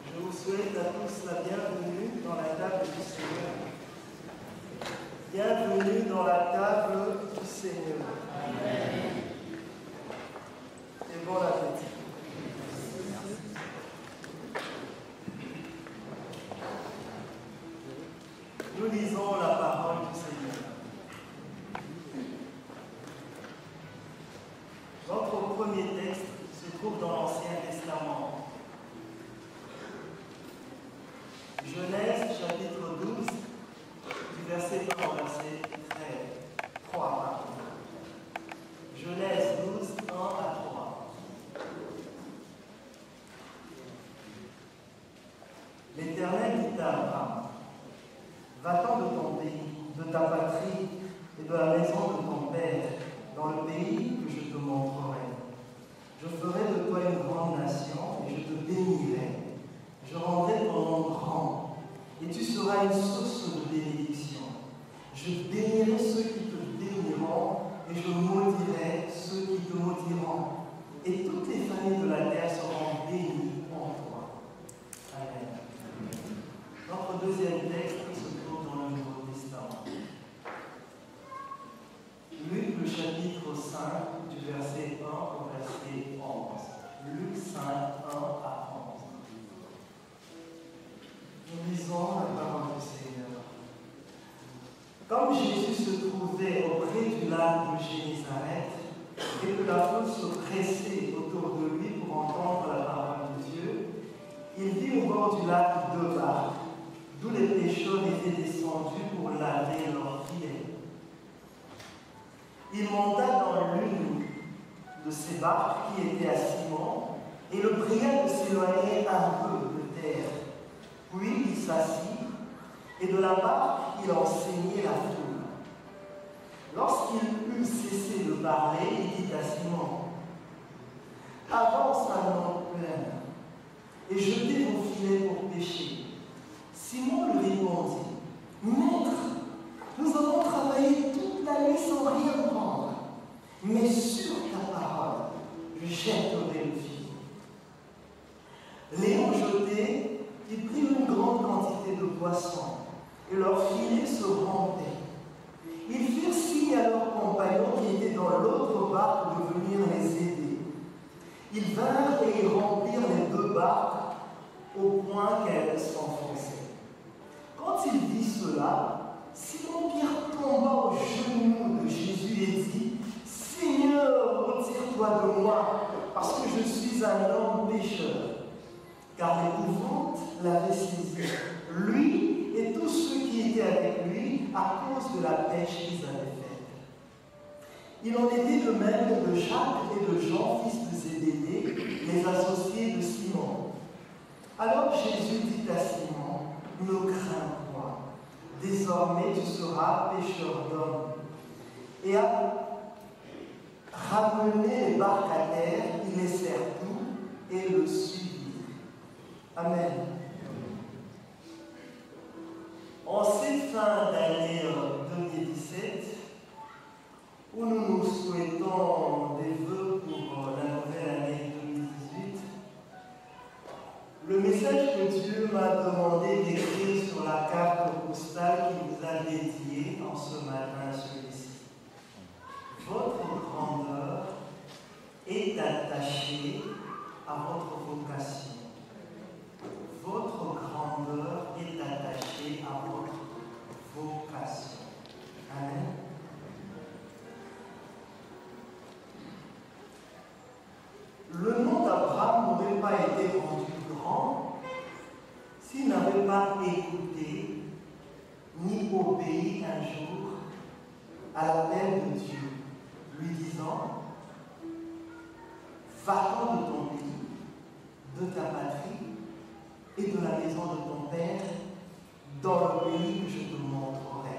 Je vous souhaite à tous la bienvenue dans la table du Seigneur. Bienvenue dans la table du Seigneur. Amen. Et bon appétit. Nous lisons la parole du Seigneur. Notre premier texte se trouve dans l'Ancien Testament. Genèse chapitre 12, du verset 1 au verset 3. Genèse 12, 1 à 3. L'Éternel dit à Abraham, va-t'en de ton pays, de ta patrie et de la maison de ton père, dans le pays que je te montrerai. Je ferai de toi une grande nation et je te bénirai. Je rendrai ton nom grand et tu seras une source de bénédiction. Je bénirai ceux qui te béniront et je maudirai ceux qui te maudiront. Et toutes les familles de la terre seront bénies en toi. Amen. Notre deuxième texte se trouve dans le Nouveau Testament. Luc, le chapitre 5, du verset 1 au verset 11. Luc 5, 1 à 11. Nous lisons la parole du Seigneur. Comme Jésus se trouvait auprès du lac de Génézareth et que la foule se pressait autour de lui pour entendre la parole de Dieu, il vit au bord du lac 2 barques, d'où les pêcheurs étaient descendus pour laver leurs filets. Il monta dans l'une de ces barques qui était à Simon et le pria de s'éloigner un peu de terre. Puis il s'assit et de la barque il enseignait la foule. Lorsqu'il eut cessé de parler, il dit à Simon, avance maintenant pleine et jetez vos filets pour pêcher. Simon lui répondit, Maître, nous avons travaillé toute la nuit sans rien prendre, mais sur ta parole, je jetterai le filet. L'ayant jeté, ils prirent une grande quantité de poissons, et leur filet se rompait. Ils firent signe à leurs compagnons qui étaient dans l'autre barque de venir les aider. Ils vinrent et ils remplirent les 2 barques au point qu'elles s'enfonçaient. Quand il vit cela, Simon-Pierre tomba aux genoux de Jésus et dit, Seigneur, retire-toi de moi, parce que je suis un homme pécheur. Car l'épouvante l'avait saisi, lui et tous ceux qui étaient avec lui, à cause de la pêche qu'ils avaient faite. Il en était de même de Jacques et de Jean, fils de Zébédée, les associés de Simon. Alors Jésus dit à Simon, ne crains point, désormais tu seras pêcheur d'hommes. Et à ramener les barques à terre, ils laissèrent tout et le suivirent. Amen. En cette fin d'année 2017, où nous nous souhaitons des vœux pour la nouvelle année 2018, le message que Dieu m'a demandé d'écrire sur la carte postale qu'il vous a dédiée en ce matin, celui-ci. Votre grandeur est attachée à votre vocation. Votre grandeur est attachée à votre vocation. Amen. Le nom d'Abraham n'aurait pas été rendu grand s'il n'avait pas écouté ni obéi un jour à l'appel de Dieu, lui disant, va-t'en de ton pays, de ta patrie et de la maison de ton père dans le pays que je te montrerai.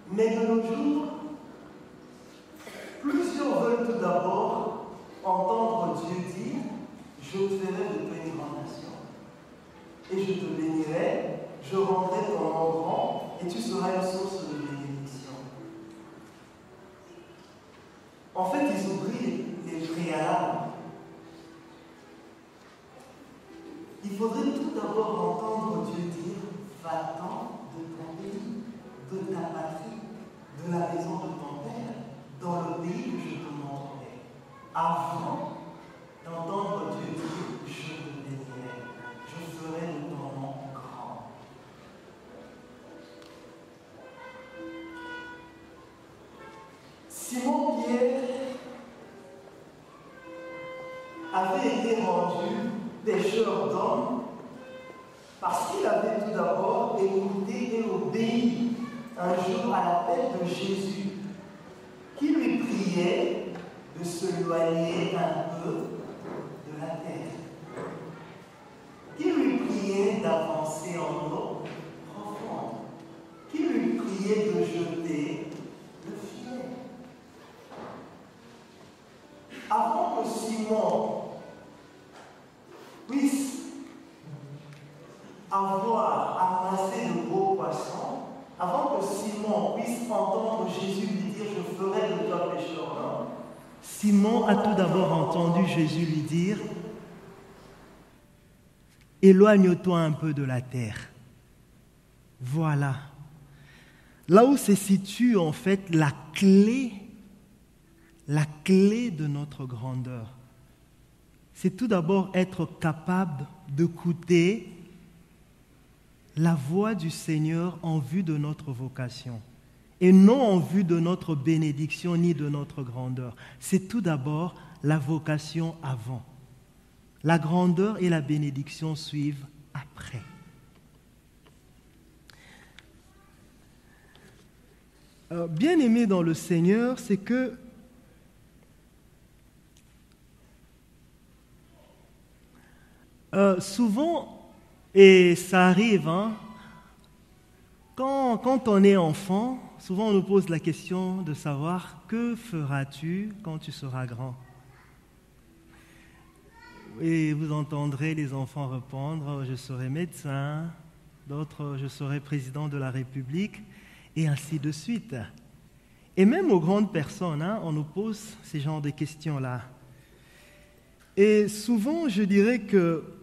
Mais de nos jours, plusieurs veulent tout d'abord entendre Dieu dire, je te ferai de toi une grande nation. Et je te bénirai, je rendrai ton nom grand, et tu seras une source de bénédiction. En fait, ils oublient les préalables. Il faudrait tout d'abord entendre Dieu dire, va-t'en de ton pays, de ta patrie, de la maison de ton père, dans le pays que je te montrerai. Avant d'entendre Dieu dire, je te bénirai, je ferai de ton nom grand. Simon-Pierre avait été rendu pécheur d'hommes parce qu'il avait tout d'abord écouté et obéi un jour à l'appel de Jésus qui lui priait de s'éloigner un peu de la terre, qui lui priait d'avancer en eau profonde, qui lui priait de jeter le filet. Avant que Simon puisse avoir amassé de gros poissons, avant que Simon puisse entendre Jésus lui dire « Je ferai de toi pécheur d'hommes », Simon a tout d'abord entendu Jésus lui dire « Éloigne-toi un peu de la terre ». Voilà. Là où se situe en fait la clé de notre grandeur. C'est tout d'abord être capable d'écouter la voix du Seigneur en vue de notre vocation et non en vue de notre bénédiction ni de notre grandeur. C'est tout d'abord la vocation avant. La grandeur et la bénédiction suivent après. Bien-aimé dans le Seigneur, c'est que souvent, et ça arrive, quand on est enfant, souvent on nous pose la question de savoir que feras-tu quand tu seras grand? Et vous entendrez les enfants répondre, je serai médecin, d'autres, je serai président de la République, et ainsi de suite. Et même aux grandes personnes, on nous pose ces genres de questions-là. Et souvent, je dirais que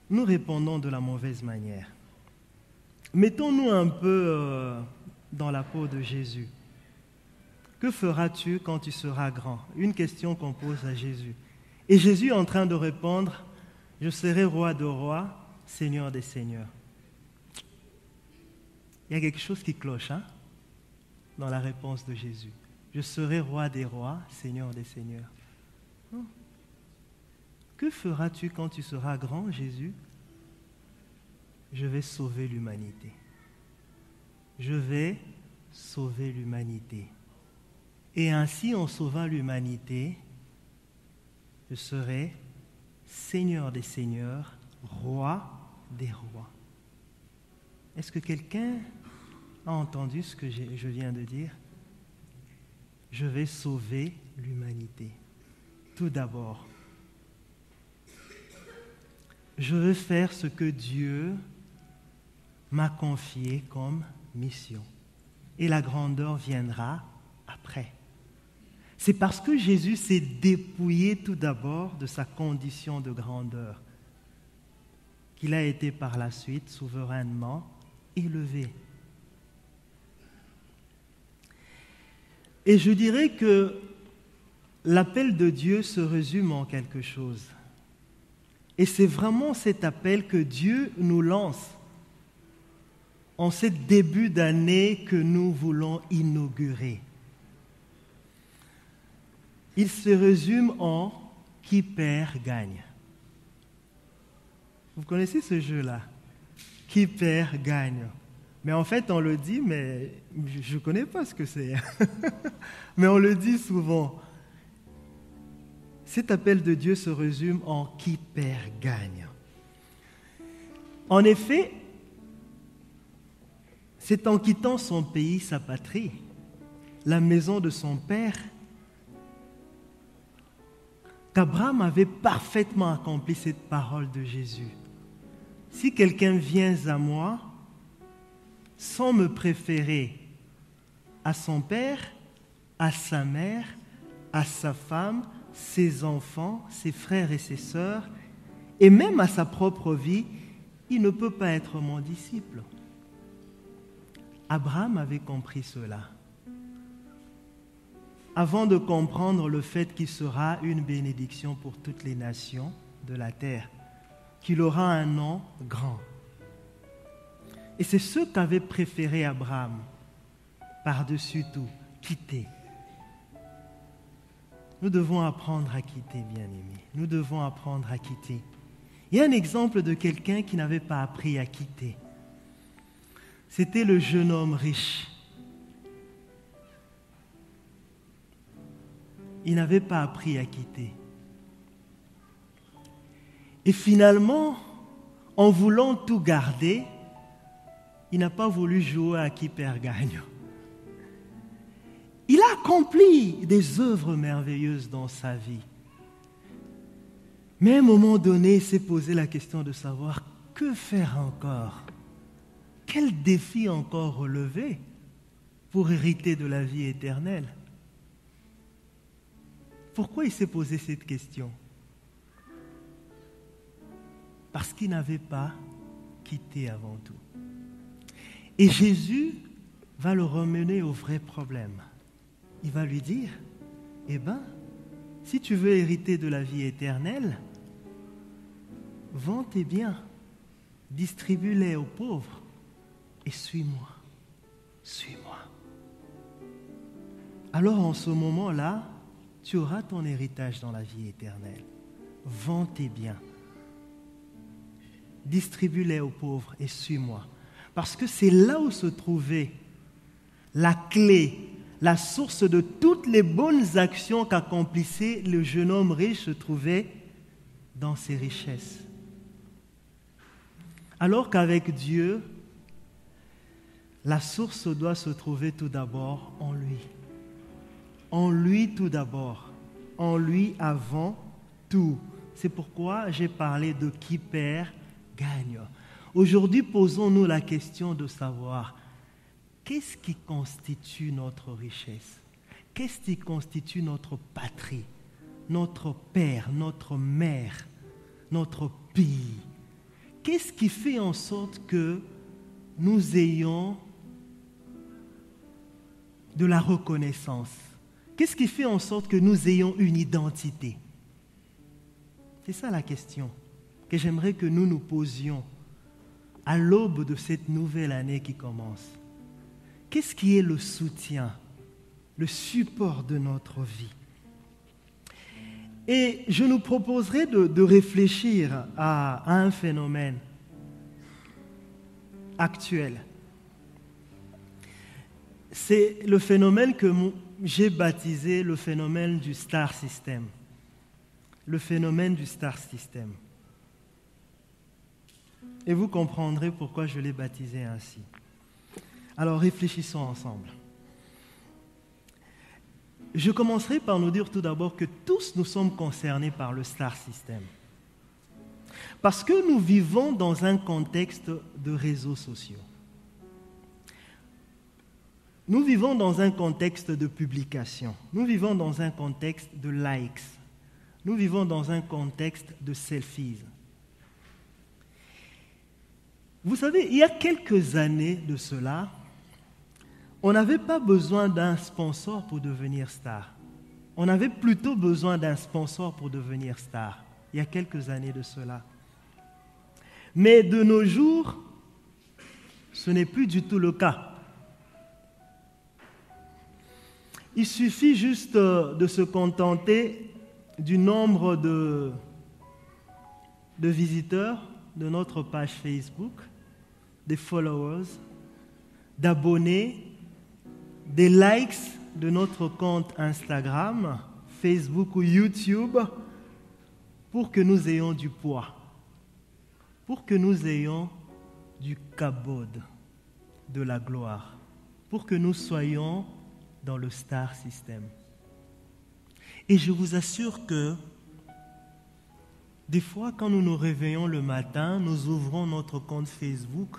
nous répondons de la mauvaise manière. Mettons-nous un peu dans la peau de Jésus. Que feras-tu quand tu seras grand? Une question qu'on pose à Jésus. Et Jésus est en train de répondre, je serai roi de rois, seigneur des seigneurs. Il y a quelque chose qui cloche dans la réponse de Jésus. Je serai roi des rois, seigneur des seigneurs. Que feras-tu quand tu seras grand, Jésus? Je vais sauver l'humanité. Je vais sauver l'humanité. Et ainsi, en sauvant l'humanité, je serai Seigneur des seigneurs, roi des rois. Est-ce que quelqu'un a entendu ce que je viens de dire? Je vais sauver l'humanité. Tout d'abord, je veux faire ce que Dieu m'a confié comme mission. Et la grandeur viendra après. C'est parce que Jésus s'est dépouillé tout d'abord de sa condition de grandeur qu'il a été par la suite souverainement élevé. Et je dirais que l'appel de Dieu se résume en quelque chose. Et c'est vraiment cet appel que Dieu nous lance en ce début d'année que nous voulons inaugurer. Il se résume en « qui perd gagne ». Vous connaissez ce jeu-là? « Qui perd gagne ». Mais en fait, on le dit, mais je ne connais pas ce que c'est. Mais on le dit souvent. Cet appel de Dieu se résume en « qui perd gagne ». En effet, c'est en quittant son pays, sa patrie, la maison de son père, qu'Abraham avait parfaitement accompli cette parole de Jésus. Si quelqu'un vient à moi sans me préférer à son père, à sa mère, à sa femme, ses enfants, ses frères et ses sœurs, et même à sa propre vie, il ne peut pas être mon disciple. Abraham avait compris cela. Avant de comprendre le fait qu'il sera une bénédiction pour toutes les nations de la terre, qu'il aura un nom grand. Et c'est ce qu'avait préféré Abraham, par-dessus tout, quitter. Nous devons apprendre à quitter, bien-aimés. Nous devons apprendre à quitter. Il y a un exemple de quelqu'un qui n'avait pas appris à quitter. C'était le jeune homme riche. Il n'avait pas appris à quitter. Et finalement, en voulant tout garder, il n'a pas voulu jouer à qui perd gagne. Il a accompli des œuvres merveilleuses dans sa vie. Mais à un moment donné, il s'est posé la question de savoir que faire encore. Quel défi encore relever pour hériter de la vie éternelle? Pourquoi il s'est posé cette question? Parce qu'il n'avait pas quitté avant tout. Et Jésus va le ramener au vrai problème. Il va lui dire, si tu veux hériter de la vie éternelle, vends tes biens, distribue-les aux pauvres et suis-moi. Suis-moi. Alors en ce moment-là, tu auras ton héritage dans la vie éternelle. Vends tes biens, distribue-les aux pauvres et suis-moi. Parce que c'est là où se trouvait la clé, la source de toutes les bonnes actions qu'accomplissait le jeune homme riche se trouvait dans ses richesses. Alors qu'avec Dieu, la source doit se trouver tout d'abord en lui. En lui tout d'abord. En lui avant tout. C'est pourquoi j'ai parlé de qui perd, gagne. Aujourd'hui, posons-nous la question de savoir qu'est-ce qui constitue notre richesse? Qu'est-ce qui constitue notre patrie, notre père, notre mère, notre pays? Qu'est-ce qui fait en sorte que nous ayons de la reconnaissance? Qu'est-ce qui fait en sorte que nous ayons une identité? C'est ça la question que j'aimerais que nous nous posions à l'aube de cette nouvelle année qui commence. Qu'est-ce qui est le soutien, le support de notre vie? Et je nous proposerai de réfléchir à un phénomène actuel. C'est le phénomène que j'ai baptisé le phénomène du star system. Le phénomène du star system. Et vous comprendrez pourquoi je l'ai baptisé ainsi. Alors réfléchissons ensemble. Je commencerai par nous dire tout d'abord que tous nous sommes concernés par le star system. Parce que nous vivons dans un contexte de réseaux sociaux. Nous vivons dans un contexte de publication. Nous vivons dans un contexte de likes. Nous vivons dans un contexte de selfies. Vous savez, il y a quelques années de cela, on n'avait pas besoin d'un sponsor pour devenir star. On avait plutôt besoin d'un sponsor pour devenir star. Il y a quelques années de cela. Mais de nos jours, ce n'est plus du tout le cas. Il suffit juste de se contenter du nombre de visiteurs de notre page Facebook, des followers, d'abonnés, des likes de notre compte Instagram, Facebook ou YouTube pour que nous ayons du poids. pour que nous ayons du kabod, de la gloire, pour que nous soyons dans le star system. Et je vous assure que des fois, quand nous nous réveillons le matin, nous ouvrons notre compte Facebook,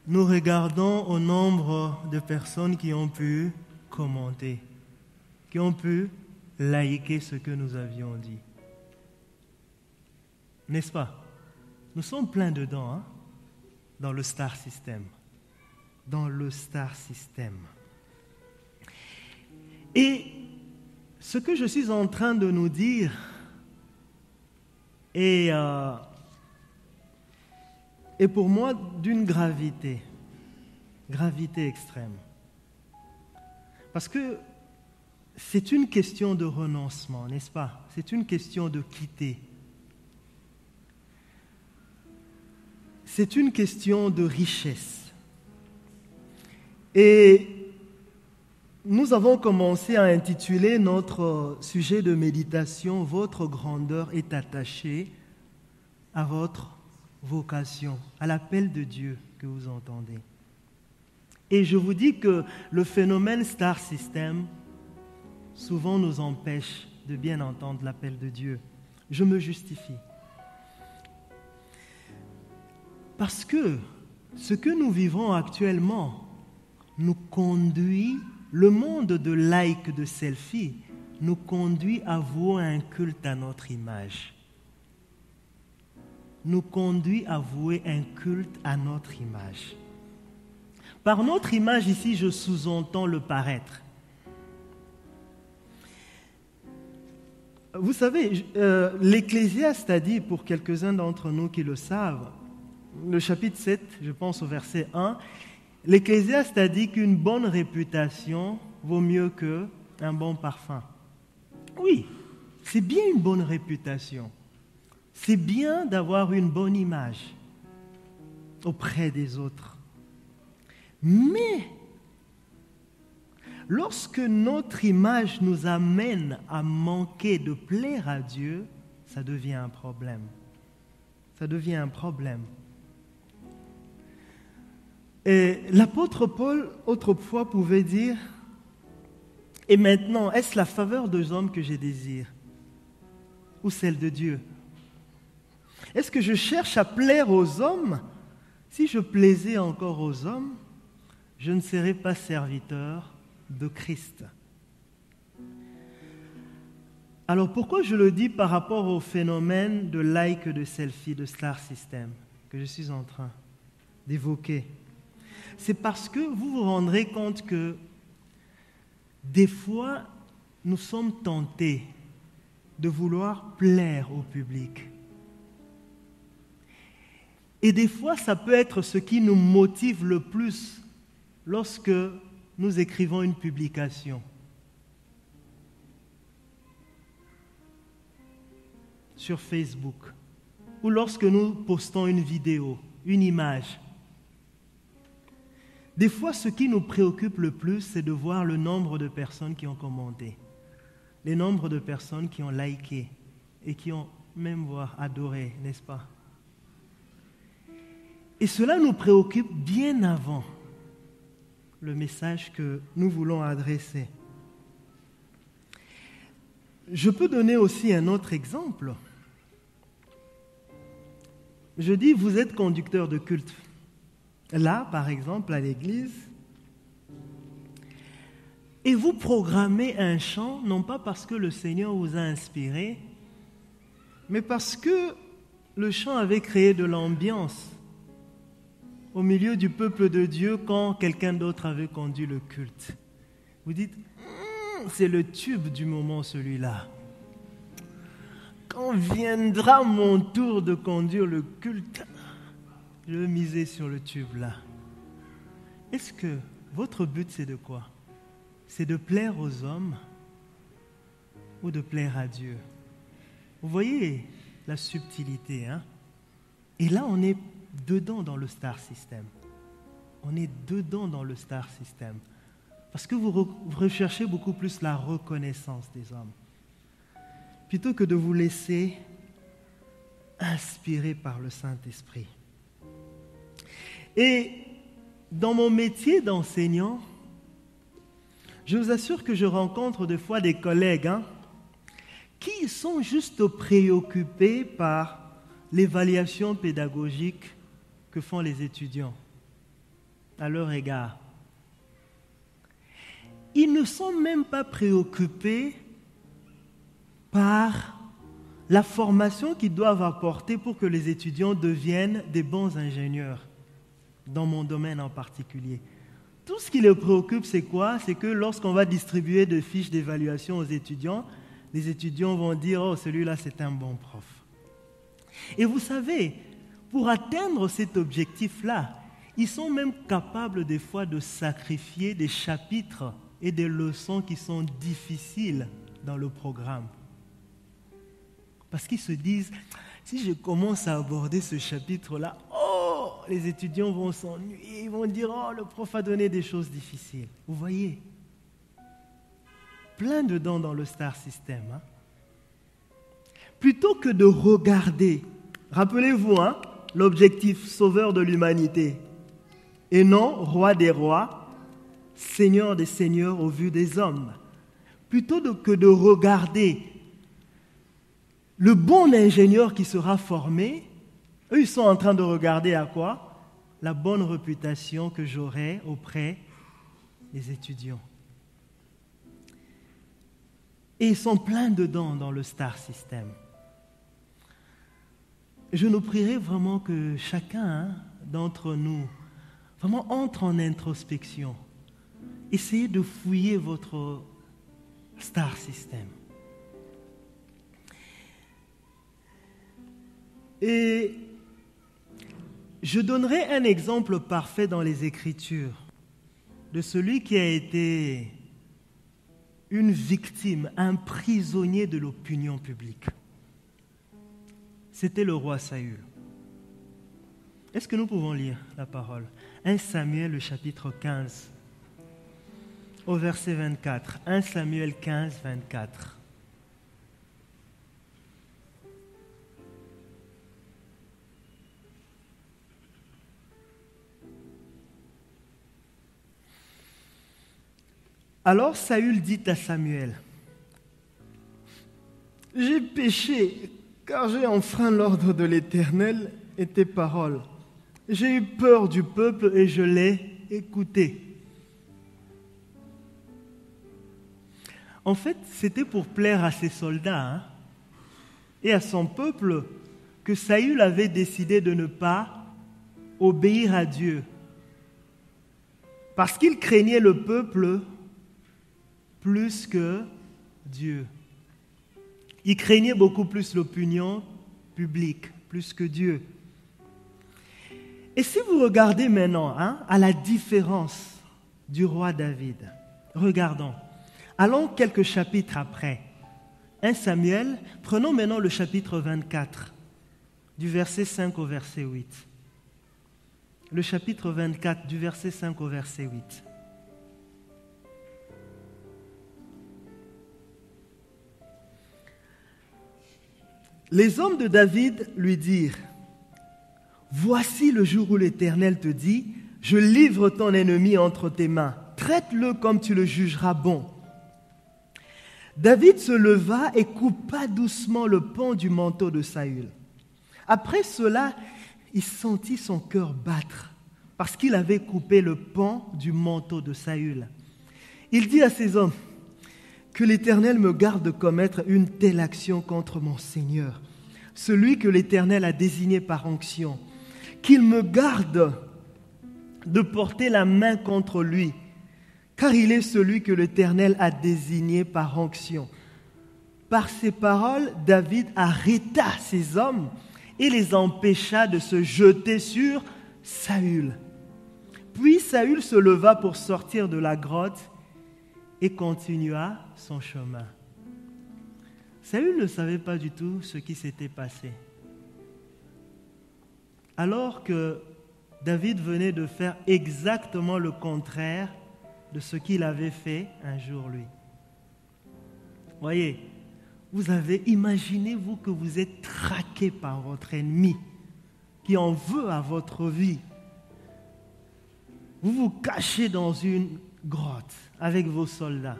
nous regardons au nombre de personnes qui ont pu commenter, qui ont pu liker ce que nous avions dit. N'est-ce pas? Nous sommes pleins dedans, hein? Dans le star system. Dans le star system. Et ce que je suis en train de nous dire est pour moi d'une gravité extrême. Parce que c'est une question de renoncement, n'est-ce pas? C'est une question de quitter. C'est une question de richesse. Et nous avons commencé à intituler notre sujet de méditation « Votre grandeur est attachée à votre vocation, à l'appel de Dieu que vous entendez. » Et je vous dis que le phénomène Star System souvent nous empêche de bien entendre l'appel de Dieu. Je me justifie. Parce que ce que nous vivons actuellement nous conduit, le monde de like, de selfie, nous conduit à vouer un culte à notre image. Nous conduit à vouer un culte à notre image. Par notre image ici, je sous-entends le paraître. Vous savez, l'Ecclésiaste a dit, pour quelques-uns d'entre nous qui le savent, le chapitre 7, je pense au verset 1, l'Ecclésiaste a dit qu'une bonne réputation vaut mieux qu'un bon parfum. Oui, c'est bien une bonne réputation. C'est bien d'avoir une bonne image auprès des autres. Mais lorsque notre image nous amène à manquer de plaire à Dieu, ça devient un problème. Ça devient un problème. Et l'apôtre Paul, autrefois, pouvait dire « Et maintenant, est-ce la faveur des hommes que je désire ou celle de Dieu? Est-ce que je cherche à plaire aux hommes? Si je plaisais encore aux hommes, je ne serais pas serviteur de Christ. » Alors pourquoi je le dis par rapport au phénomène de like, de selfie, de star system que je suis en train d'évoquer? C'est parce que vous vous rendrez compte que des fois, nous sommes tentés de vouloir plaire au public. Et des fois, ça peut être ce qui nous motive le plus lorsque nous écrivons une publication. Sur Facebook, ou lorsque nous postons une vidéo, une image. Des fois, ce qui nous préoccupe le plus, c'est de voir le nombre de personnes qui ont commenté, le nombre de personnes qui ont liké et qui ont même voire adoré, n'est-ce pas? Et cela nous préoccupe bien avant le message que nous voulons adresser. Je peux donner aussi un autre exemple. Je dis, vous êtes conducteur de culte. Là, par exemple, à l'église, et vous programmez un chant, non pas parce que le Seigneur vous a inspiré, mais parce que le chant avait créé de l'ambiance au milieu du peuple de Dieu quand quelqu'un d'autre avait conduit le culte. Vous dites, c'est le tube du moment celui-là. Quand viendra mon tour de conduire le culte, je vais miser sur le tube là. Est-ce que votre but c'est de quoi? C'est de plaire aux hommes ou de plaire à Dieu? Vous voyez la subtilité, hein? Et là, on est dedans dans le star system. On est dedans dans le star system. Parce que vous recherchez beaucoup plus la reconnaissance des hommes. Plutôt que de vous laisser inspirés par le Saint-Esprit. Et dans mon métier d'enseignant, je vous assure que je rencontre des fois des collègues qui sont juste préoccupés par l'évaluation pédagogique que font les étudiants à leur égard. Ils ne sont même pas préoccupés par la formation qu'ils doivent apporter pour que les étudiants deviennent des bons ingénieurs, dans mon domaine en particulier. Tout ce qui les préoccupe, c'est quoi? C'est que lorsqu'on va distribuer des fiches d'évaluation aux étudiants, les étudiants vont dire « Oh, celui-là, c'est un bon prof ». Et vous savez, pour atteindre cet objectif-là, ils sont même capables des fois de sacrifier des chapitres et des leçons qui sont difficiles dans le programme. Parce qu'ils se disent, si je commence à aborder ce chapitre-là, oh, les étudiants vont s'ennuyer, ils vont dire, oh, le prof a donné des choses difficiles. Vous voyez, plein dedans dans le Star System. Plutôt que de regarder, rappelez-vous, l'objectif sauveur de l'humanité, et non roi des rois, seigneur des seigneurs au vu des hommes. Plutôt que de regarder le bon ingénieur qui sera formé, eux, ils sont en train de regarder à quoi? La bonne réputation que j'aurai auprès des étudiants. Et ils sont pleins dedans dans le Star System. Je nous prierai vraiment que chacun d'entre nous vraiment entre en introspection. Essayez de fouiller votre Star System. Et je donnerai un exemple parfait dans les Écritures de celui qui a été une victime, un prisonnier de l'opinion publique. C'était le roi Saül. Est-ce que nous pouvons lire la parole? 1 Samuel, le chapitre 15, au verset 24. 1 Samuel 15, 24. Alors Saül dit à Samuel, « J'ai péché, car j'ai enfreint l'ordre de l'Éternel et tes paroles. J'ai eu peur du peuple et je l'ai écouté. » En fait, c'était pour plaire à ses soldats et à son peuple que Saül avait décidé de ne pas obéir à Dieu. Parce qu'il craignait le peuple plus que Dieu. Il craignait beaucoup plus l'opinion publique, plus que Dieu. Et si vous regardez maintenant à la différence du roi David, regardons. Allons quelques chapitres après. 1 Samuel, prenons maintenant le chapitre 24, du verset 5 au verset 8. Le chapitre 24, du verset 5 au verset 8. Les hommes de David lui dirent, « Voici le jour où l'Éternel te dit, je livre ton ennemi entre tes mains, traite-le comme tu le jugeras bon. » David se leva et coupa doucement le pan du manteau de Saül. Après cela, il sentit son cœur battre, parce qu'il avait coupé le pan du manteau de Saül. Il dit à ses hommes, « Que l'Éternel me garde de commettre une telle action contre mon Seigneur, celui que l'Éternel a désigné par onction, qu'il me garde de porter la main contre lui, car il est celui que l'Éternel a désigné par onction. » Par ces paroles, David arrêta ses hommes et les empêcha de se jeter sur Saül. Puis Saül se leva pour sortir de la grotte et continua son chemin. Saül ne savait pas du tout ce qui s'était passé. Alors que David venait de faire exactement le contraire de ce qu'il avait fait un jour lui. Voyez, imaginez-vous que vous êtes traqué par votre ennemi qui en veut à votre vie. Vous vous cachez dans une grotte avec vos soldats.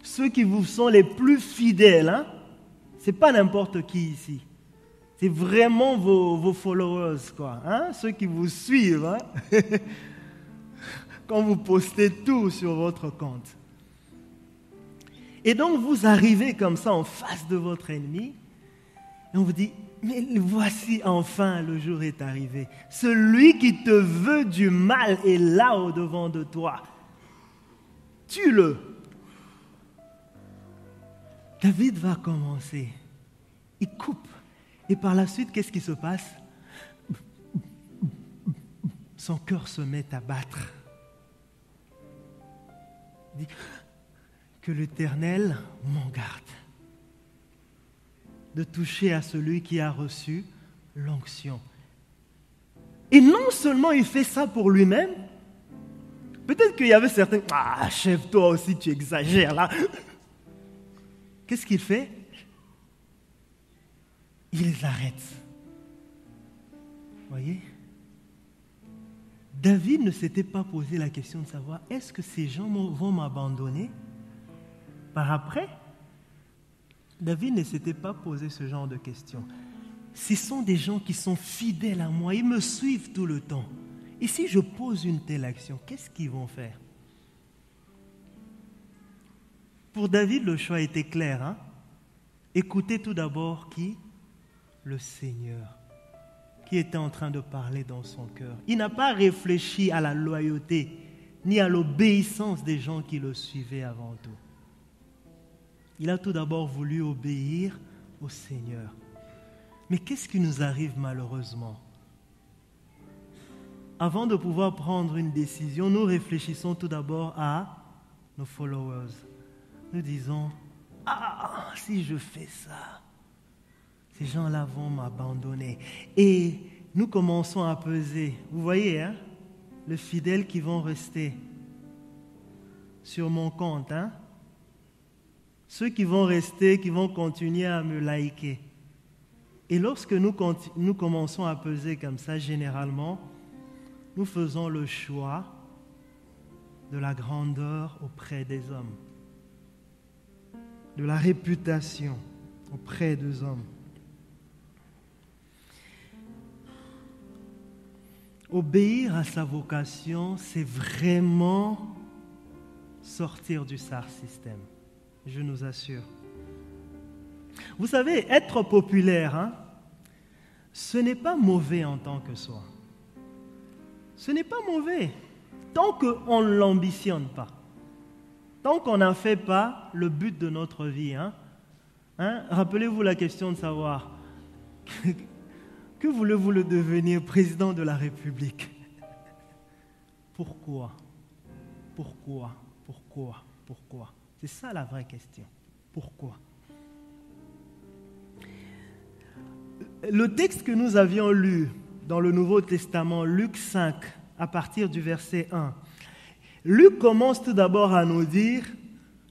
Ceux qui vous sont les plus fidèles, ce n'est pas n'importe qui ici. C'est vraiment vos followers, quoi. Ceux qui vous suivent quand vous postez tout sur votre compte. Et donc vous arrivez comme ça en face de votre ennemi et on vous dit, mais voici enfin le jour est arrivé. Celui qui te veut du mal est là au-devant de toi. Tue-le. David va commencer. Il coupe. Et par la suite, qu'est-ce qui se passe? Son cœur se met à battre. Il dit, que l'Éternel m'en garde de toucher à celui qui a reçu l'onction. Et non seulement il fait ça pour lui-même, peut-être qu'il y avait certains, chef, toi aussi tu exagères là. Qu'est-ce qu'il fait? Il les arrête. Voyez? David ne s'était pas posé la question de savoir, est-ce que ces gens vont m'abandonner par après? David ne s'était pas posé ce genre de questions. Ce sont des gens qui sont fidèles à moi, ils me suivent tout le temps. Et si je pose une telle action, qu'est-ce qu'ils vont faire? Pour David, le choix était clair. Écoutez tout d'abord qui? Le Seigneur, qui était en train de parler dans son cœur. Il n'a pas réfléchi à la loyauté, ni à l'obéissance des gens qui le suivaient avant tout. Il a tout d'abord voulu obéir au Seigneur. Mais qu'est-ce qui nous arrive malheureusement? Avant de pouvoir prendre une décision, nous réfléchissons tout d'abord à nos followers. Nous disons, si je fais ça, ces gens-là vont m'abandonner. Et nous commençons à peser. Vous voyez, les fidèles qui vont rester sur mon compte, ceux qui vont rester, qui vont continuer à me liker. Et lorsque nous commençons à peser comme ça, généralement, nous faisons le choix de la grandeur auprès des hommes, de la réputation auprès des hommes. Obéir à sa vocation, c'est vraiment sortir du SAR système. Je nous assure. Vous savez, être populaire, ce n'est pas mauvais en tant que soi. Ce n'est pas mauvais, tant qu'on ne l'ambitionne pas. Tant qu'on n'en fait pas le but de notre vie. Rappelez-vous la question de savoir, que voulez-vous le devenir président de la République? Pourquoi? Pourquoi? Pourquoi? Pourquoi? C'est ça la vraie question. Pourquoi? Le texte que nous avions lu dans le Nouveau Testament, Luc 5, à partir du verset 1, Luc commence tout d'abord à nous dire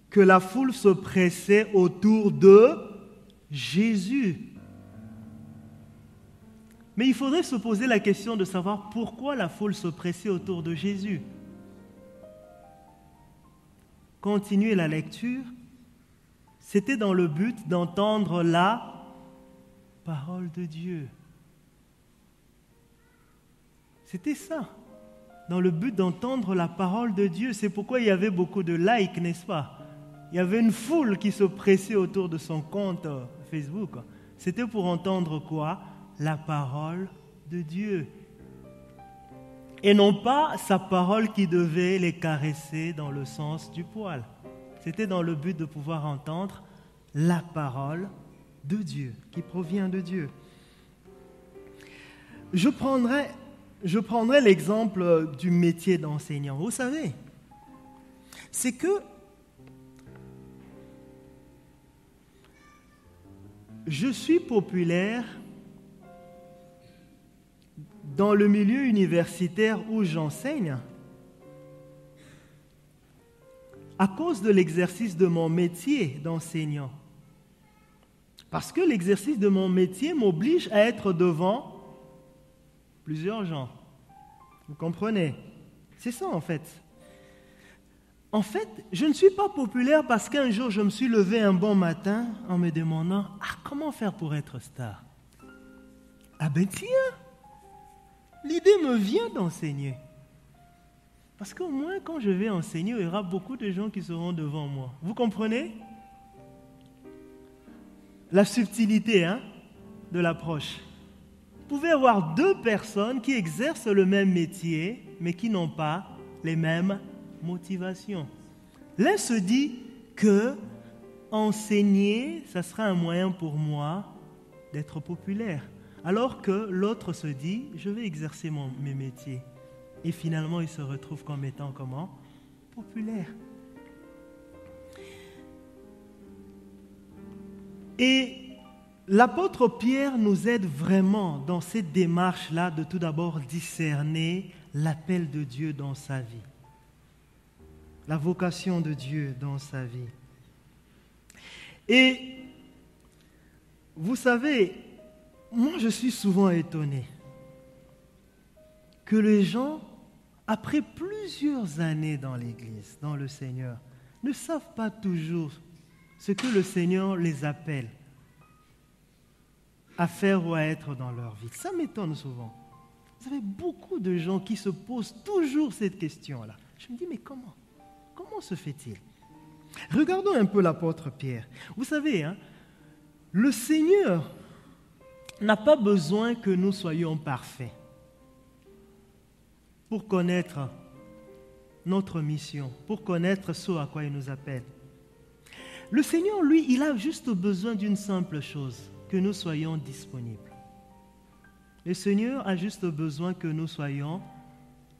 que la foule se pressait autour de Jésus. Mais il faudrait se poser la question de savoir pourquoi la foule se pressait autour de Jésus. Continuez la lecture. C'était dans le but d'entendre la parole de Dieu. C'était ça, dans le but d'entendre la parole de Dieu. C'est pourquoi il y avait beaucoup de likes, n'est-ce pas? Il y avait une foule qui se pressait autour de son compte Facebook. C'était pour entendre quoi? La parole de Dieu. Et non pas sa parole qui devait les caresser dans le sens du poil. C'était dans le but de pouvoir entendre la parole de Dieu, qui provient de Dieu. Je prendrai l'exemple du métier d'enseignant. Vous savez, c'est que je suis populaire dans le milieu universitaire où j'enseigne à cause de l'exercice de mon métier d'enseignant. Parce que l'exercice de mon métier m'oblige à être devant plusieurs gens. Vous comprenez? C'est ça en fait. En fait, je ne suis pas populaire parce qu'un jour je me suis levé un bon matin en me demandant « comment faire pour être star ?» Ah ben tiens, l'idée me vient d'enseigner. Parce qu'au moins quand je vais enseigner, il y aura beaucoup de gens qui seront devant moi. Vous comprenez? La subtilité de l'approche. Vous pouvez avoir deux personnes qui exercent le même métier, mais qui n'ont pas les mêmes motivations. L'un se dit que enseigner, ça sera un moyen pour moi d'être populaire. Alors que l'autre se dit, je vais exercer mes métiers. Et finalement, il se retrouve comme étant comment? Populaire. Et l'apôtre Pierre nous aide vraiment dans cette démarche-là de tout d'abord discerner l'appel de Dieu dans sa vie, la vocation de Dieu dans sa vie. Et vous savez, moi je suis souvent étonné que les gens, après plusieurs années dans l'Église, dans le Seigneur, ne savent pas toujours ce que le Seigneur les appelle à faire ou à être dans leur vie. Ça m'étonne souvent. Vous avez beaucoup de gens qui se posent toujours cette question-là. Je me dis, mais comment? Comment se fait-il? Regardons un peu l'apôtre Pierre. Vous savez, le Seigneur n'a pas besoin que nous soyons parfaits pour connaître notre mission, pour connaître ce à quoi il nous appelle. Le Seigneur, lui, il a juste besoin d'une simple chose, que nous soyons disponibles. Le Seigneur a juste besoin que nous soyons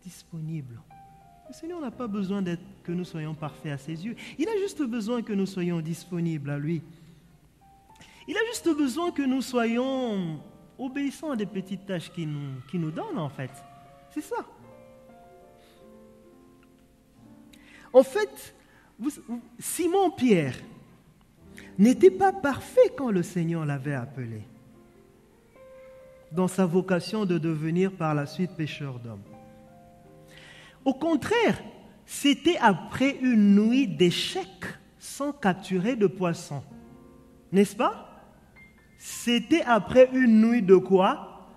disponibles. Le Seigneur n'a pas besoin que nous soyons parfaits à ses yeux. Il a juste besoin que nous soyons disponibles à lui. Il a juste besoin que nous soyons obéissants à des petites tâches qu'il nous donne, en fait. C'est ça. En fait, Simon-Pierre n'était pas parfait quand le Seigneur l'avait appelé dans sa vocation de devenir par la suite pêcheur d'hommes. Au contraire, c'était après une nuit d'échecs sans capturer de poisson. N'est-ce pas? C'était après une nuit de quoi?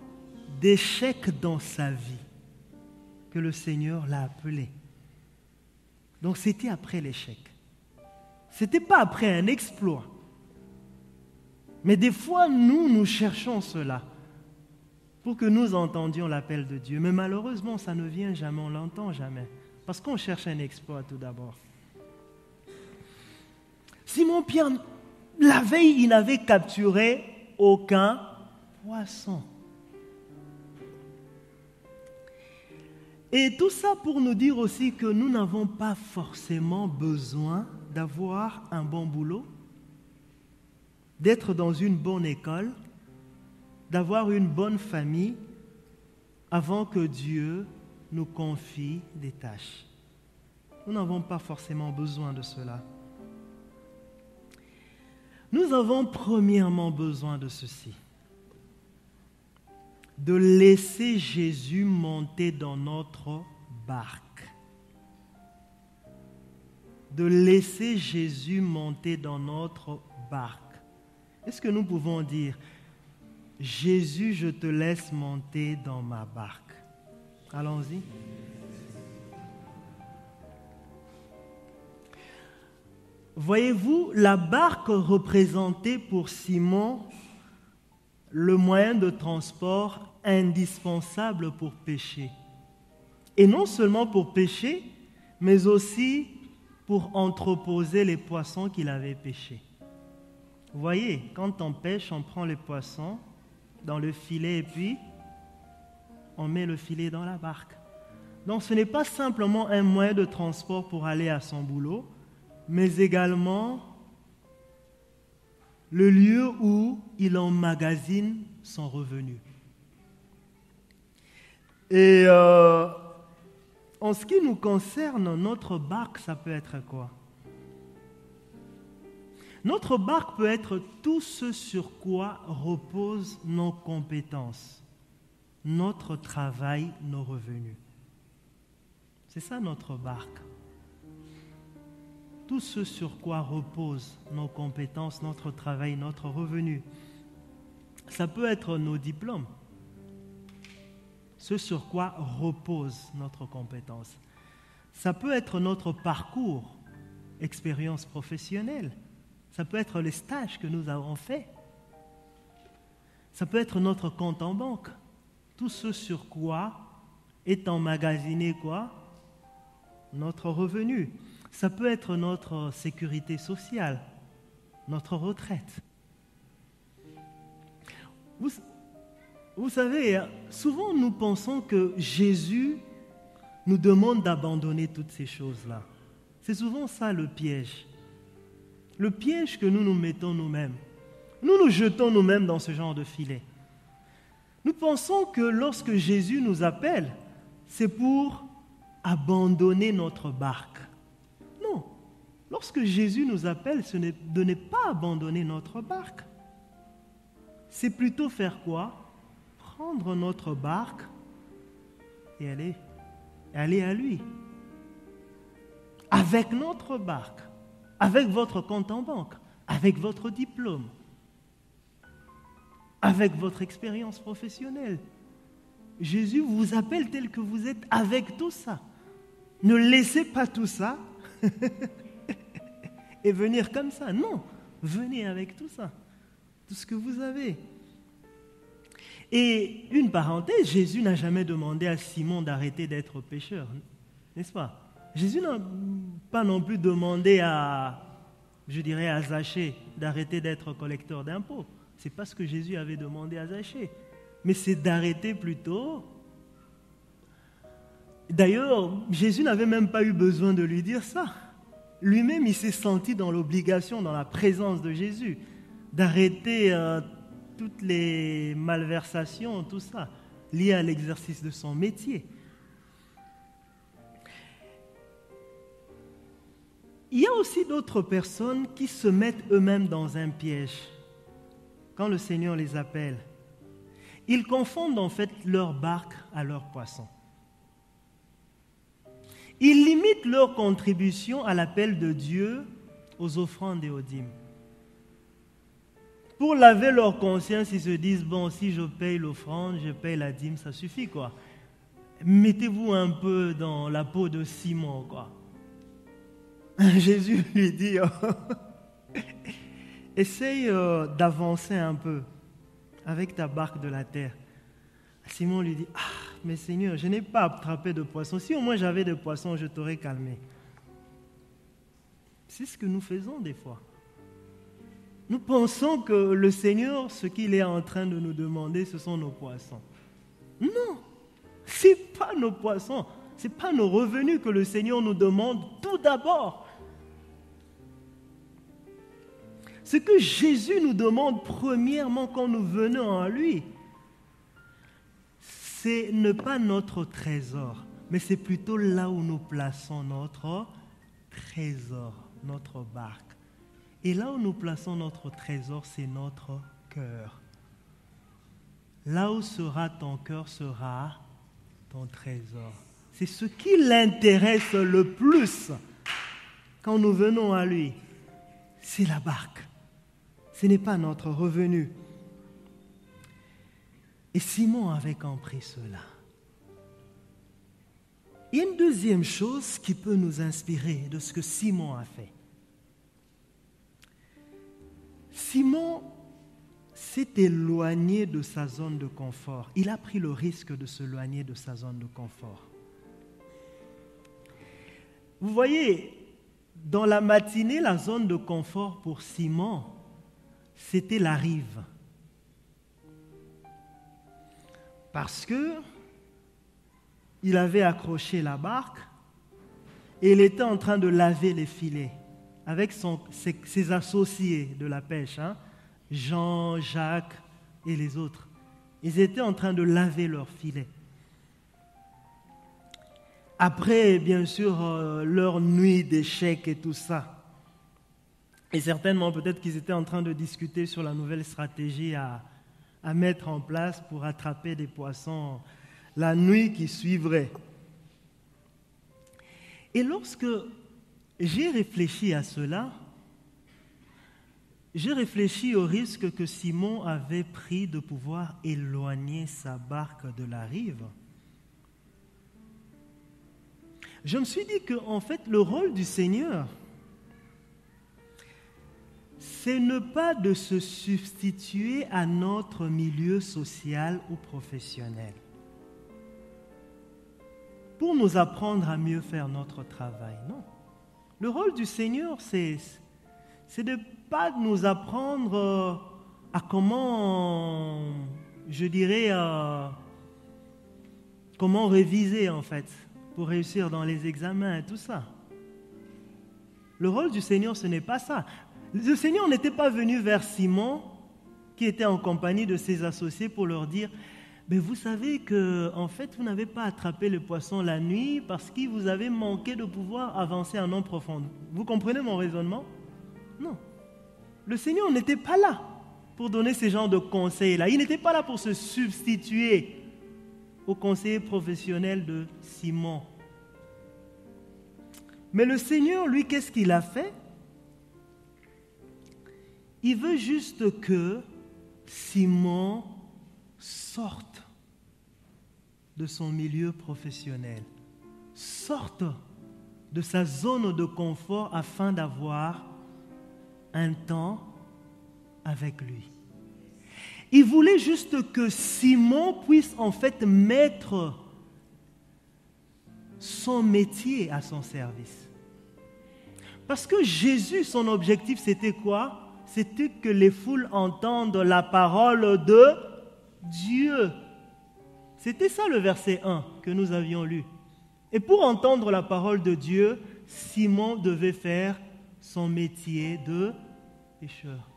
D'échecs dans sa vie que le Seigneur l'a appelé. Donc c'était après l'échec. Ce n'était pas après un exploit. Mais des fois, nous cherchons cela pour que nous entendions l'appel de Dieu. Mais malheureusement, ça ne vient jamais, on ne l'entend jamais. Parce qu'on cherche un exploit tout d'abord. Simon-Pierre, la veille, il n'avait capturé aucun poisson. Et tout ça pour nous dire aussi que nous n'avons pas forcément besoin d'avoir un bon boulot, d'être dans une bonne école, d'avoir une bonne famille avant que Dieu nous confie des tâches. Nous n'avons pas forcément besoin de cela. Nous avons premièrement besoin de ceci, de laisser Jésus monter dans notre barque. De laisser Jésus monter dans notre barque. Est-ce que nous pouvons dire, Jésus, je te laisse monter dans ma barque? Allons-y. Voyez-vous, la barque représentait pour Simon le moyen de transport indispensable pour pêcher. Et non seulement pour pêcher, mais aussi pour entreposer les poissons qu'il avait pêchés. Vous voyez, quand on pêche, on prend les poissons dans le filet et puis on met le filet dans la barque. Donc ce n'est pas simplement un moyen de transport pour aller à son boulot, mais également le lieu où il emmagasine son revenu. Et en ce qui nous concerne, notre barque, ça peut être quoi? Notre barque peut être tout ce sur quoi reposent nos compétences, notre travail, nos revenus. C'est ça notre barque. Tout ce sur quoi reposent nos compétences, notre travail, notre revenu. Ça peut être nos diplômes. Ce sur quoi repose notre compétence. Ça peut être notre parcours, expérience professionnelle. Ça peut être les stages que nous avons faits. Ça peut être notre compte en banque. Tout ce sur quoi est emmagasiné quoi? Notre revenu. Ça peut être notre sécurité sociale, notre retraite. Vous savez, souvent nous pensons que Jésus nous demande d'abandonner toutes ces choses-là. C'est souvent ça le piège. Le piège que nous nous mettons nous-mêmes. Nous nous jetons nous-mêmes dans ce genre de filet. Nous pensons que lorsque Jésus nous appelle, c'est pour abandonner notre barque. Non. Lorsque Jésus nous appelle, ce n'est de ne pas abandonner notre barque. C'est plutôt faire quoi? Prendre notre barque et aller à lui. Avec notre barque, avec votre compte en banque, avec votre diplôme, avec votre expérience professionnelle. Jésus vous appelle tel que vous êtes avec tout ça. Ne laissez pas tout ça et venir comme ça. Non, venez avec tout ça, tout ce que vous avez. Et une parenthèse, Jésus n'a jamais demandé à Simon d'arrêter d'être pécheur, n'est-ce pas? Jésus n'a pas non plus demandé à Zachée d'arrêter d'être collecteur d'impôts. Ce n'est pas ce que Jésus avait demandé à Zachée. Mais c'est d'arrêter plutôt. D'ailleurs, Jésus n'avait même pas eu besoin de lui dire ça. Lui-même, il s'est senti dans l'obligation, dans la présence de Jésus, d'arrêter toutes les malversations, tout ça, liées à l'exercice de son métier. Il y a aussi d'autres personnes qui se mettent eux-mêmes dans un piège quand le Seigneur les appelle. Ils confondent en fait leur barque à leur poisson. Ils limitent leur contribution à l'appel de Dieu aux offrandes et aux dîmes. Pour laver leur conscience, ils se disent, bon, si je paye l'offrande, je paye la dîme, ça suffit, quoi. Mettez-vous un peu dans la peau de Simon, quoi. Jésus lui dit, essaye d'avancer un peu avec ta barque de la terre. Simon lui dit, mais Seigneur, je n'ai pas attrapé de poisson. Si au moins j'avais des poissons, je t'aurais calmé. C'est ce que nous faisons des fois. Nous pensons que le Seigneur, ce qu'il est en train de nous demander, ce sont nos poissons. Non, ce n'est pas nos poissons, ce n'est pas nos revenus que le Seigneur nous demande tout d'abord. Ce que Jésus nous demande premièrement quand nous venons à lui, c'est ne pas notre trésor, mais c'est plutôt là où nous plaçons notre trésor, notre barque. Et là où nous plaçons notre trésor, c'est notre cœur. Là où sera ton cœur, sera ton trésor. C'est ce qui l'intéresse le plus quand nous venons à lui. C'est la barque. Ce n'est pas notre revenu. Et Simon avait compris cela. Il y a une deuxième chose qui peut nous inspirer de ce que Simon a fait. Simon s'est éloigné de sa zone de confort. Il a pris le risque de s'éloigner de sa zone de confort. Vous voyez, dans la matinée, la zone de confort pour Simon, c'était la rive. Parce que il avait accroché la barque et il était en train de laver les filets avec ses associés de la pêche, Jean, Jacques et les autres. Ils étaient en train de laver leurs filets. Après, bien sûr, leur nuit d'échecs et tout ça. Et certainement, peut-être qu'ils étaient en train de discuter sur la nouvelle stratégie à mettre en place pour attraper des poissons la nuit qui suivrait. Et lorsque j'ai réfléchi à cela, j'ai réfléchi au risque que Simon avait pris de pouvoir éloigner sa barque de la rive. Je me suis dit qu'en fait, le rôle du Seigneur, c'est ne pas de se substituer à notre milieu social ou professionnel pour nous apprendre à mieux faire notre travail. Non. Le rôle du Seigneur, c'est de ne pas nous apprendre à comment, je dirais, comment réviser en fait, pour réussir dans les examens et tout ça. Le rôle du Seigneur, ce n'est pas ça. Le Seigneur n'était pas venu vers Simon, qui était en compagnie de ses associés, pour leur dire « Mais vous savez que, en fait, vous n'avez pas attrapé le poisson la nuit parce que vous avez manqué de pouvoir avancer en eau profonde. » Vous comprenez mon raisonnement? Non. Le Seigneur n'était pas là pour donner ce genre de conseils-là. Il n'était pas là pour se substituer au conseiller professionnel de Simon. Mais le Seigneur, lui, qu'est-ce qu'il a fait? Il veut juste que Simon sorte de son milieu professionnel, sorte de sa zone de confort afin d'avoir un temps avec lui. Il voulait juste que Simon puisse en fait mettre son métier à son service. Parce que Jésus, son objectif, c'était quoi? C'était que les foules entendent la parole de Dieu. C'était ça le verset 1 que nous avions lu. Et pour entendre la parole de Dieu, Simon devait faire son métier de pêcheur.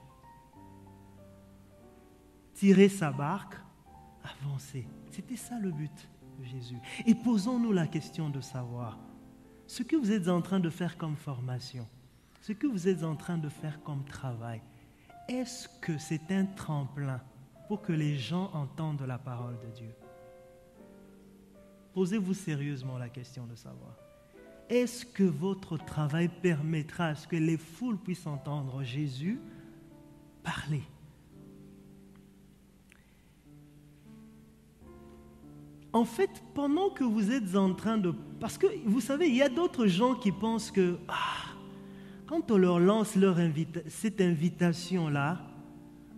Tirer sa barque, avancer. C'était ça le but de Jésus. Et posons-nous la question de savoir ce que vous êtes en train de faire comme formation, ce que vous êtes en train de faire comme travail, est-ce que c'est un tremplin pour que les gens entendent la parole de Dieu? Posez-vous sérieusement la question de savoir. Est-ce que votre travail permettra à ce que les foules puissent entendre Jésus parler? En fait, pendant que vous êtes en train de... Parce que, vous savez, il y a d'autres gens qui pensent que... quand on leur lance cette invitation-là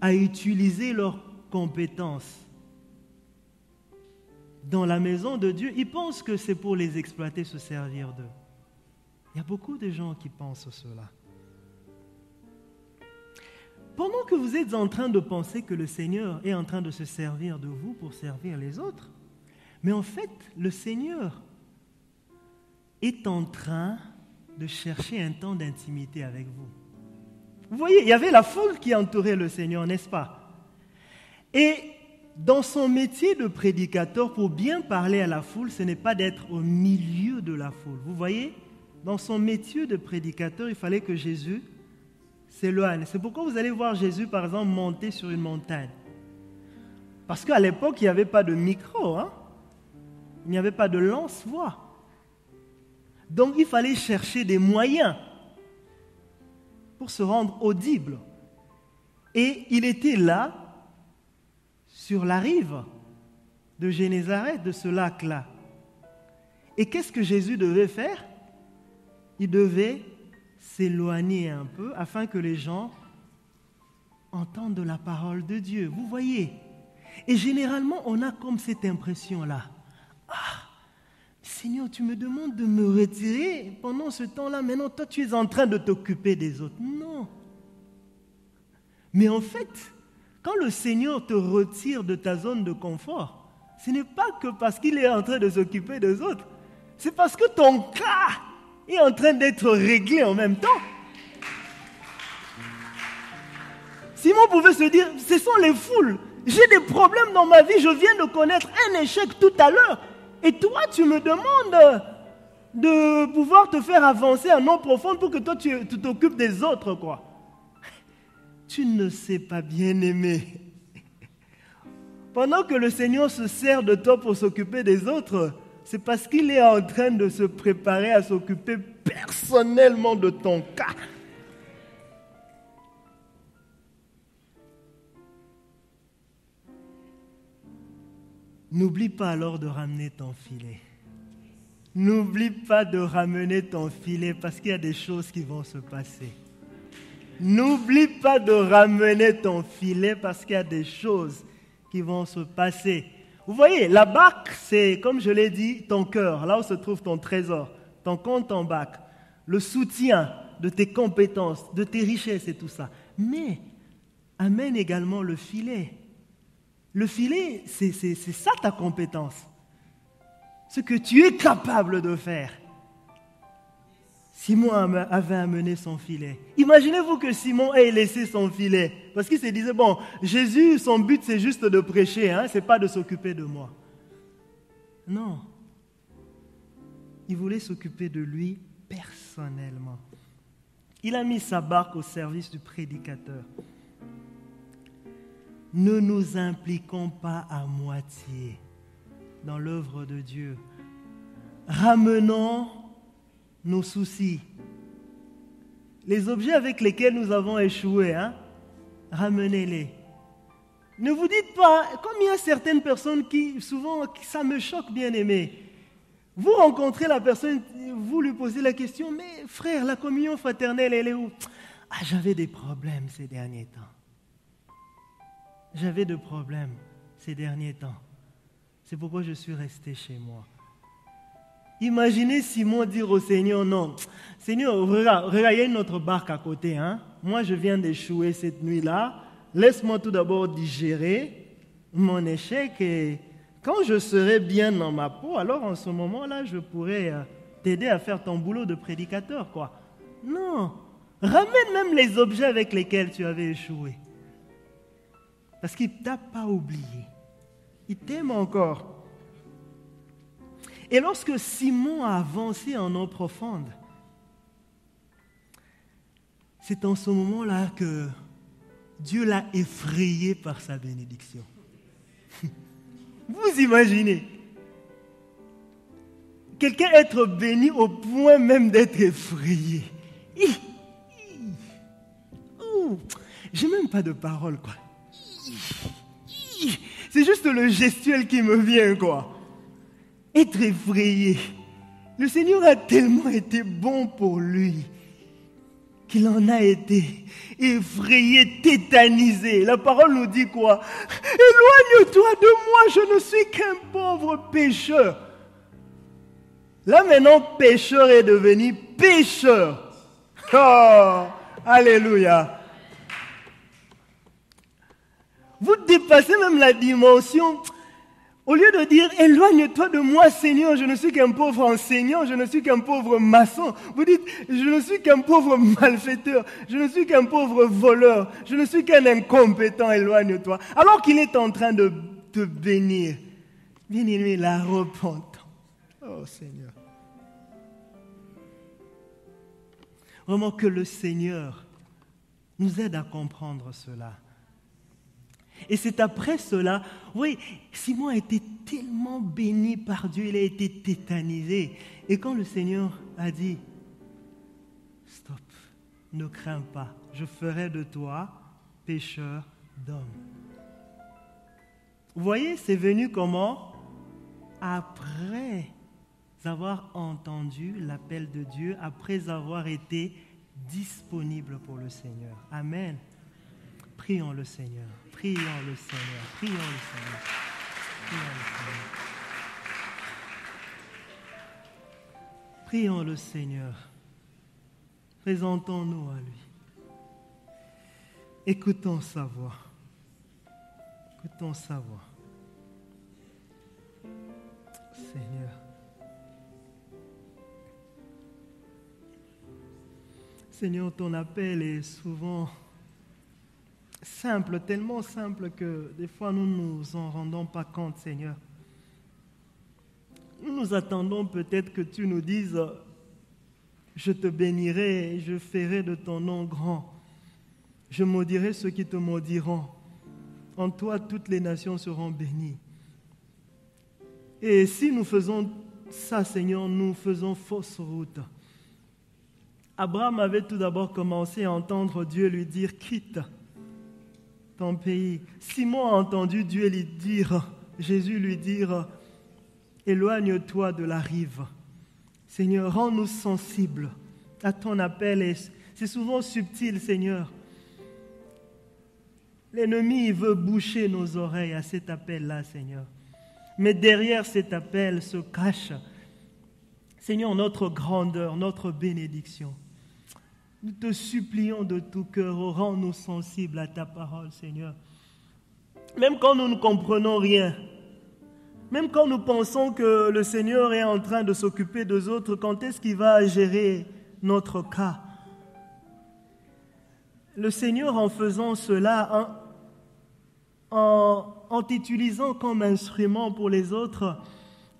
à utiliser leurs compétences dans la maison de Dieu, ils pensent que c'est pour les exploiter, se servir d'eux. Il y a beaucoup de gens qui pensent cela. Pendant que vous êtes en train de penser que le Seigneur est en train de se servir de vous pour servir les autres, mais en fait, le Seigneur est en train de chercher un temps d'intimité avec vous. Vous voyez, il y avait la foule qui entourait le Seigneur, n'est-ce pas? Et dans son métier de prédicateur, pour bien parler à la foule, ce n'est pas d'être au milieu de la foule. Vous voyez, dans son métier de prédicateur, il fallait que Jésus s'éloigne. C'est pourquoi vous allez voir Jésus, par exemple, monter sur une montagne. Parce qu'à l'époque, il n'y avait pas de micro, il n'y avait pas de lance-voix. Donc, il fallait chercher des moyens pour se rendre audible. Et il était là, sur la rive de Génézareth, de ce lac-là. Et qu'est-ce que Jésus devait faire? Il devait s'éloigner un peu afin que les gens entendent la parole de Dieu. Vous voyez? Et généralement, on a comme cette impression-là. Seigneur, tu me demandes de me retirer pendant ce temps-là. Maintenant, toi, tu es en train de t'occuper des autres. Non. Mais en fait, quand le Seigneur te retire de ta zone de confort, ce n'est pas que parce qu'il est en train de s'occuper des autres. C'est parce que ton cas est en train d'être réglé en même temps. Simon pouvait se dire, ce sont les foules. J'ai des problèmes dans ma vie. Je viens de connaître un échec tout à l'heure. Et toi, tu me demandes de pouvoir te faire avancer en eau profonde pour que toi, tu t'occupes des autres, quoi. Tu ne sais pas, bien-aimé. Pendant que le Seigneur se sert de toi pour s'occuper des autres, c'est parce qu'il est en train de se préparer à s'occuper personnellement de ton cas. N'oublie pas alors de ramener ton filet. N'oublie pas de ramener ton filet parce qu'il y a des choses qui vont se passer. N'oublie pas de ramener ton filet parce qu'il y a des choses qui vont se passer. Vous voyez, la barque, c'est, comme je l'ai dit, ton cœur, là où se trouve ton trésor, ton compte en banque, le soutien de tes compétences, de tes richesses et tout ça. Mais amène également le filet. Le filet, c'est ça ta compétence. Ce que tu es capable de faire. Simon avait amené son filet. Imaginez-vous que Simon ait laissé son filet. Parce qu'il se disait, bon, Jésus, son but c'est juste de prêcher, hein, c'est pas de s'occuper de moi. Non. Il voulait s'occuper de lui personnellement. Il a mis sa barque au service du prédicateur. Ne nous impliquons pas à moitié dans l'œuvre de Dieu. Ramenons nos soucis. Les objets avec lesquels nous avons échoué, hein, ramenez-les. Ne vous dites pas, comme il y a certaines personnes qui, souvent, ça me choque, bien aimé. Vous rencontrez la personne, vous lui posez la question, mais frère, la communion fraternelle, elle est où? Ah, j'avais des problèmes ces derniers temps. J'avais des problèmes ces derniers temps. C'est pourquoi je suis resté chez moi. Imaginez Simon dire au Seigneur, non, Seigneur, regarde, il y a notre barque à côté. Hein? Moi, je viens d'échouer cette nuit-là. Laisse-moi tout d'abord digérer mon échec et quand je serai bien dans ma peau, alors en ce moment-là, je pourrai t'aider à faire ton boulot de prédicateur, quoi. Non, ramène même les objets avec lesquels tu avais échoué. Parce qu'il ne t'a pas oublié. Il t'aime encore. Et lorsque Simon a avancé en eau profonde, c'est en ce moment-là que Dieu l'a effrayé par sa bénédiction. Vous imaginez quelqu'un être béni au point même d'être effrayé. J'ai même pas de parole, quoi. C'est juste le gestuel qui me vient, quoi. Être effrayé. Le Seigneur a tellement été bon pour lui qu'il en a été effrayé, tétanisé. La parole nous dit quoi? Éloigne-toi de moi, je ne suis qu'un pauvre pécheur. Là maintenant, pécheur est devenu pécheur. Oh, alléluia. Vous dépassez même la dimension. Au lieu de dire, éloigne-toi de moi, Seigneur, je ne suis qu'un pauvre enseignant, je ne suis qu'un pauvre maçon. Vous dites, je ne suis qu'un pauvre malfaiteur, je ne suis qu'un pauvre voleur, je ne suis qu'un incompétent, éloigne-toi. Alors qu'il est en train de te bénir. Bien-aimé, la repentance. Oh Seigneur. Vraiment que le Seigneur nous aide à comprendre cela. Et c'est après cela, oui, Simon a été tellement béni par Dieu, il a été tétanisé. Et quand le Seigneur a dit, stop, ne crains pas, je ferai de toi pécheur d'hommes. Vous voyez, c'est venu comment? Après avoir entendu l'appel de Dieu, après avoir été disponible pour le Seigneur. Amen. Prions le Seigneur. Prions le Seigneur. Prions le Seigneur. Prions le Seigneur. Prions le Seigneur. Présentons-nous à lui. Écoutons sa voix. Écoutons sa voix. Seigneur. Seigneur, ton appel est souvent simple, tellement simple que des fois nous ne nous en rendons pas compte, Seigneur. Nous nous attendons peut-être que tu nous dises « Je te bénirai et je ferai de ton nom grand ». Je maudirai ceux qui te maudiront. En toi, toutes les nations seront bénies. Et si nous faisons ça, Seigneur, nous faisons fausse route. Abraham avait tout d'abord commencé à entendre Dieu lui dire « quitte ton pays ». Simon a entendu Dieu lui dire, Jésus lui dire « éloigne-toi de la rive ». Seigneur, rends-nous sensibles à ton appel. Et c'est souvent subtil, Seigneur. L'ennemi veut boucher nos oreilles à cet appel-là, Seigneur. Mais derrière cet appel se cache, Seigneur, notre grandeur, notre bénédiction. Nous te supplions de tout cœur, rends-nous sensibles à ta parole, Seigneur. Même quand nous ne comprenons rien, même quand nous pensons que le Seigneur est en train de s'occuper des autres, quand est-ce qu'il va gérer notre cas? Le Seigneur, en faisant cela, en t'utilisant comme instrument pour les autres,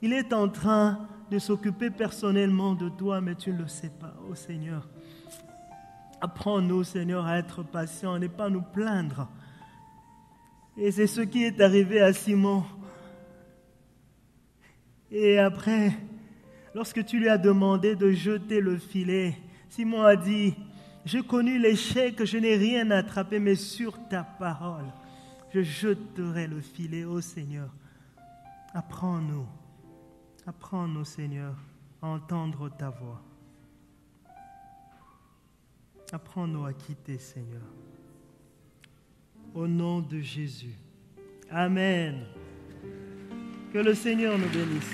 il est en train de s'occuper personnellement de toi, mais tu ne le sais pas, oh Seigneur. Apprends-nous, Seigneur, à être patients et ne pas nous plaindre. Et c'est ce qui est arrivé à Simon. Et après, lorsque tu lui as demandé de jeter le filet, Simon a dit, « J'ai connu l'échec, je n'ai rien attrapé, mais sur ta parole, je jeterai le filet, ô Seigneur. » Apprends-nous, Seigneur, à entendre ta voix. Apprends-nous à quitter, Seigneur. Au nom de Jésus. Amen. Que le Seigneur nous bénisse.